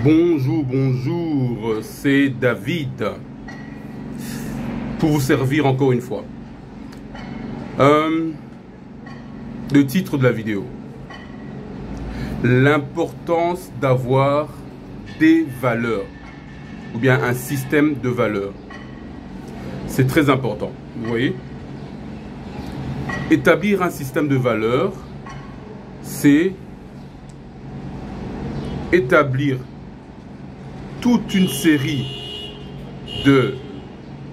Bonjour, c'est David pour vous servir encore une fois. Le titre de la vidéo: l'importance d'avoir des valeurs ou bien un système de valeurs. C'est très important, vous voyez. Établir un système de valeurs, c'est établir toute une série de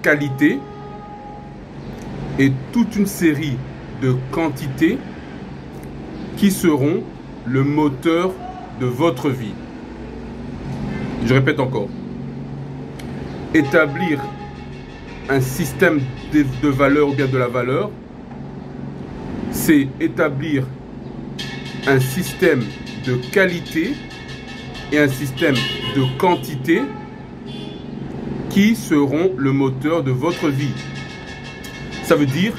qualités et toute une série de quantités qui seront le moteur de votre vie. Je répète encore. Établir un système de valeurs ou bien de la valeur, c'est établir un système de qualité et un système de quantité qui seront le moteur de votre vie. Ça veut dire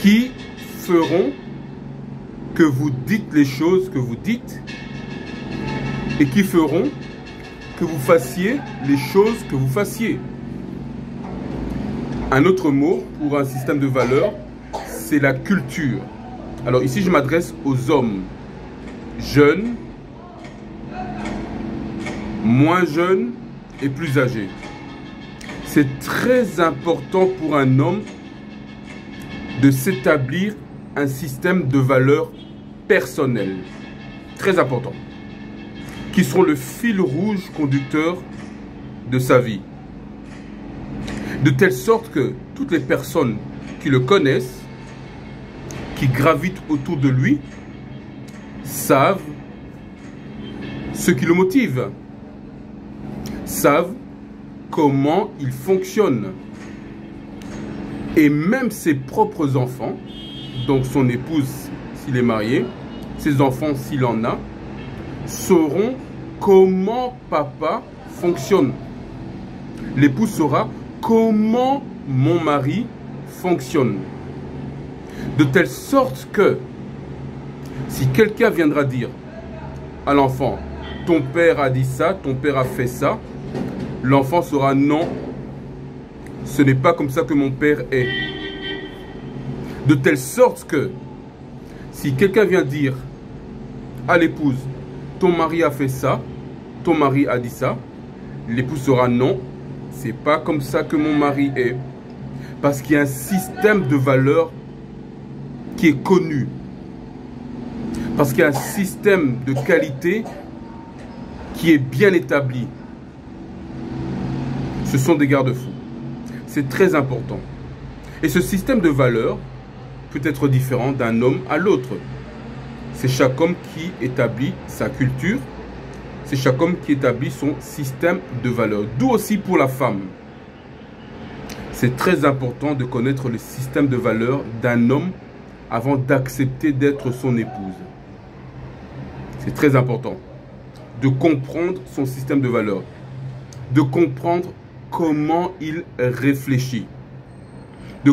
qui feront que vous dites les choses que vous dites et qui feront que vous fassiez les choses que vous fassiez. Un autre mot pour un système de valeurs, c'est la culture. Alors ici, je m'adresse aux hommes jeunes, moins jeunes et plus âgés. C'est très important pour un homme de s'établir un système de valeurs personnelles. Très important. Qui seront le fil rouge conducteur de sa vie. De telle sorte que toutes les personnes qui le connaissent, qui gravitent autour de lui, savent ce qui le motive, savent comment il fonctionne. Et même ses propres enfants, donc son épouse s'il est marié, ses enfants s'il en a, sauront comment papa fonctionne. L'épouse saura comment mon mari fonctionne. De telle sorte que si quelqu'un viendra dire à l'enfant: ton père a dit ça, ton père a fait ça, l'enfant saura: non, ce n'est pas comme ça que mon père est. De telle sorte que si quelqu'un vient dire à l'épouse: ton mari a fait ça, ton mari a dit ça, l'épouse saura: non, c'est pas comme ça que mon mari est. Parce qu'il y a un système de valeurs qui est connu. Parce qu'il y a un système de qualité qui est bien établi. Ce sont des garde-fous. C'est très important. Et ce système de valeurs peut être différent d'un homme à l'autre. C'est chaque homme qui établit sa culture. C'est chaque homme qui établit son système de valeurs. D'où aussi pour la femme. C'est très important de connaître le système de valeurs d'un homme avant d'accepter d'être son épouse. C'est très important de comprendre son système de valeurs, de comprendre comment il réfléchit, de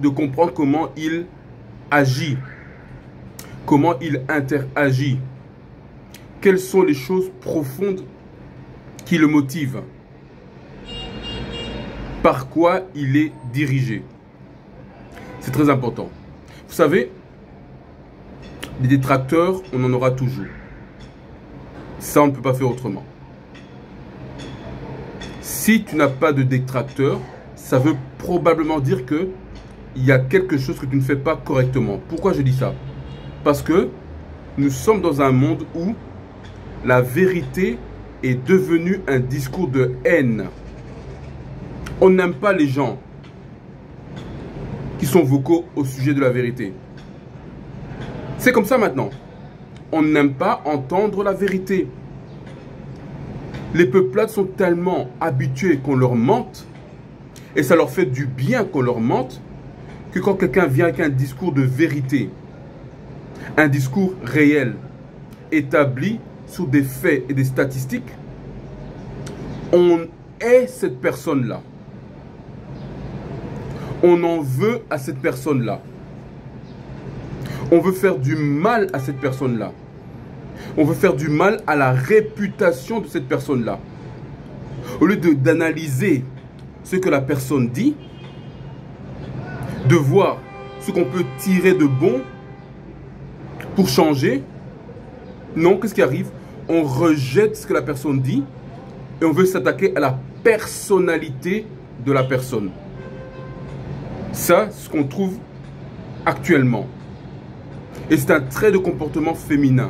comprendre comment il agit, comment il interagit, quelles sont les choses profondes qui le motivent, par quoi il est dirigé. C'est très important. Vous savez, des détracteurs, on en aura toujours. Ça, on ne peut pas faire autrement. Si tu n'as pas de détracteurs, ça veut probablement dire que il y a quelque chose que tu ne fais pas correctement. Pourquoi je dis ça? Parce que nous sommes dans un monde où la vérité est devenue un discours de haine. On n'aime pas les gens qui sont vocaux au sujet de la vérité. C'est comme ça maintenant. On n'aime pas entendre la vérité. Les peuplades sont tellement habitués qu'on leur mente, et ça leur fait du bien qu'on leur mente, que quand quelqu'un vient avec un discours de vérité, un discours réel, établi sur des faits et des statistiques, on hait cette personne-là. On en veut à cette personne-là. On veut faire du mal à cette personne-là. On veut faire du mal à la réputation de cette personne-là. Au lieu d'analyser ce que la personne dit, de voir ce qu'on peut tirer de bon pour changer, non, qu'est-ce qui arrive? On rejette ce que la personne dit et on veut s'attaquer à la personnalité de la personne. Ça, c'est ce qu'on trouve actuellement. Et c'est un trait de comportement féminin.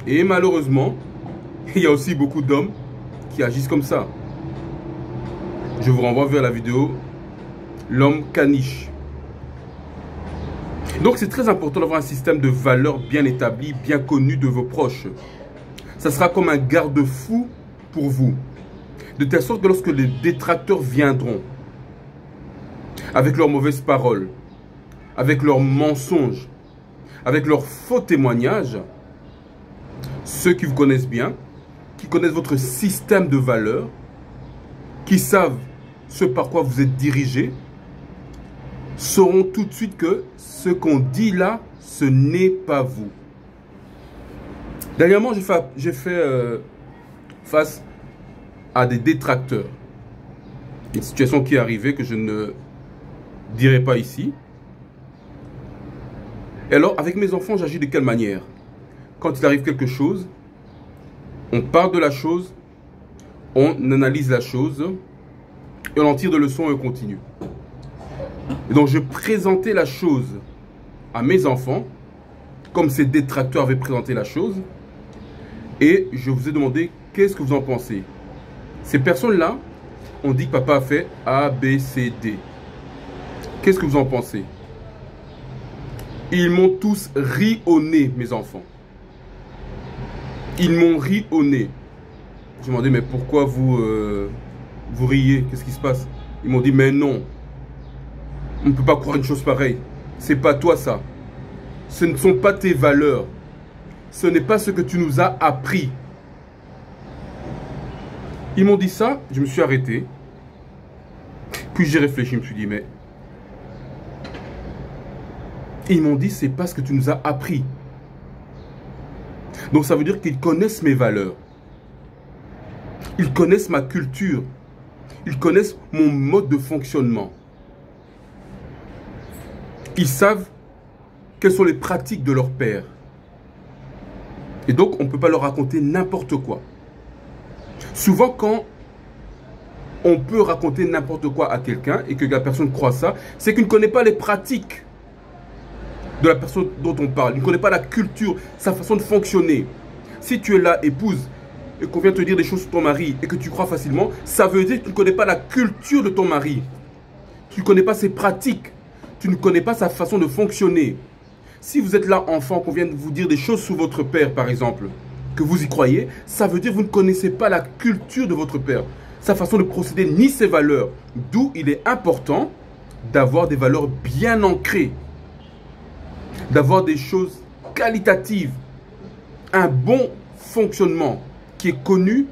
Et malheureusement, il y a aussi beaucoup d'hommes qui agissent comme ça. Je vous renvoie vers la vidéo L'homme caniche. Donc c'est très important d'avoir un système de valeurs bien établi, bien connu de vos proches. Ça sera comme un garde-fou pour vous. De telle sorte que lorsque les détracteurs viendront, avec leurs mauvaises paroles, avec leurs mensonges, avec leurs faux témoignages, ceux qui vous connaissent bien, qui connaissent votre système de valeurs, qui savent ce par quoi vous êtes dirigé, sauront tout de suite que ce qu'on dit là, ce n'est pas vous. Dernièrement, j'ai fait face à des détracteurs. Une situation qui est arrivée que je ne dirai pas ici. Et alors, avec mes enfants, j'agis de quelle manière? Quand il arrive quelque chose, on parle de la chose, on analyse la chose, et on en tire de leçons et on continue. Et donc, je présentais la chose à mes enfants, comme ces détracteurs avaient présenté la chose, et je vous ai demandé, qu'est-ce que vous en pensez? Ces personnes-là ont dit que papa a fait A, B, C, D. Qu'est-ce que vous en pensez? Ils m'ont tous ri au nez, mes enfants. Ils m'ont ri au nez. J'ai demandé, mais pourquoi vous riez? Qu'est-ce qui se passe? Ils m'ont dit, mais non. On ne peut pas croire une chose pareille. C'est pas toi ça. Ce ne sont pas tes valeurs. Ce n'est pas ce que tu nous as appris. Ils m'ont dit ça, je me suis arrêté. Puis j'ai réfléchi, je me suis dit, mais... Ils m'ont dit, c'est pas ce que tu nous as appris. Donc ça veut dire qu'ils connaissent mes valeurs. Ils connaissent ma culture. Ils connaissent mon mode de fonctionnement. Ils savent quelles sont les pratiques de leur père. Et donc, on ne peut pas leur raconter n'importe quoi. Souvent, quand on peut raconter n'importe quoi à quelqu'un et que la personne croit ça, c'est qu'il ne connaît pas les pratiques de la personne dont on parle. Il ne connaît pas la culture, sa façon de fonctionner. Si tu es là, épouse, et qu'on vient te dire des choses sur ton mari et que tu crois facilement, ça veut dire que tu ne connais pas la culture de ton mari. Tu ne connais pas ses pratiques. Tu ne connais pas sa façon de fonctionner. Si vous êtes là, enfant, qu'on vient de vous dire des choses sur votre père, par exemple, que vous y croyez, ça veut dire que vous ne connaissez pas la culture de votre père, sa façon de procéder, ni ses valeurs. D'où il est important d'avoir des valeurs bien ancrées, d'avoir des choses qualitatives, un bon fonctionnement qui est connu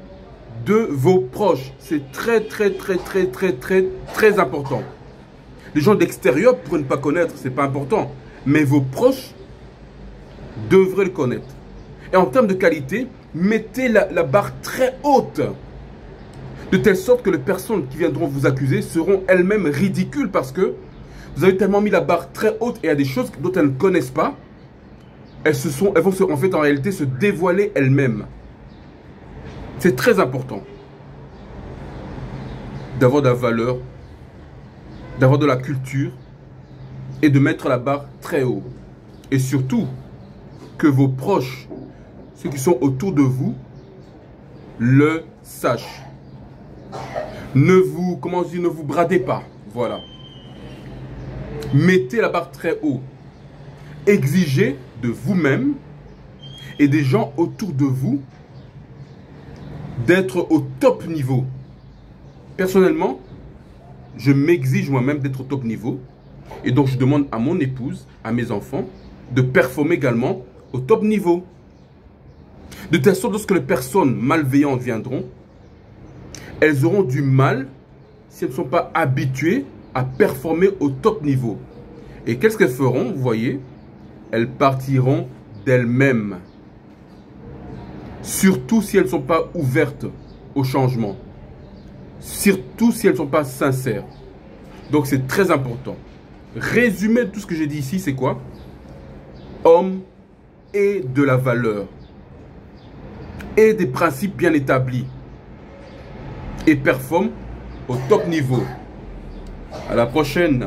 de vos proches. C'est très, très, très, très, très, très, très important. Les gens d'extérieur pourraient ne pas connaître, c'est pas important. Mais vos proches devraient le connaître. Et en termes de qualité, mettez la barre très haute. De telle sorte que les personnes qui viendront vous accuser seront elles-mêmes ridicules parce que vous avez tellement mis la barre très haute et il y a des choses dont elles ne connaissent pas. Elles vont en fait en réalité se dévoiler elles-mêmes. C'est très important d'avoir de la valeur, d'avoir de la culture et de mettre la barre très haut. Et surtout, que vos proches, ceux qui sont autour de vous, le sachent. Ne vous bradez pas. Voilà. Mettez la barre très haut. Exigez de vous-même et des gens autour de vous d'être au top niveau. Personnellement, je m'exige moi-même d'être au top niveau. Et donc, je demande à mon épouse, à mes enfants, de performer également au top niveau. De telle sorte, lorsque les personnes malveillantes viendront, elles auront du mal, si elles ne sont pas habituées, à performer au top niveau. Et qu'est-ce qu'elles feront? Vous voyez, elles partiront d'elles-mêmes. Surtout si elles ne sont pas ouvertes au changement. Surtout si elles ne sont pas sincères. Donc c'est très important. Résumé de tout ce que j'ai dit ici, c'est quoi? Homme et de la valeur. Et des principes bien établis. Et performe au top niveau. À la prochaine.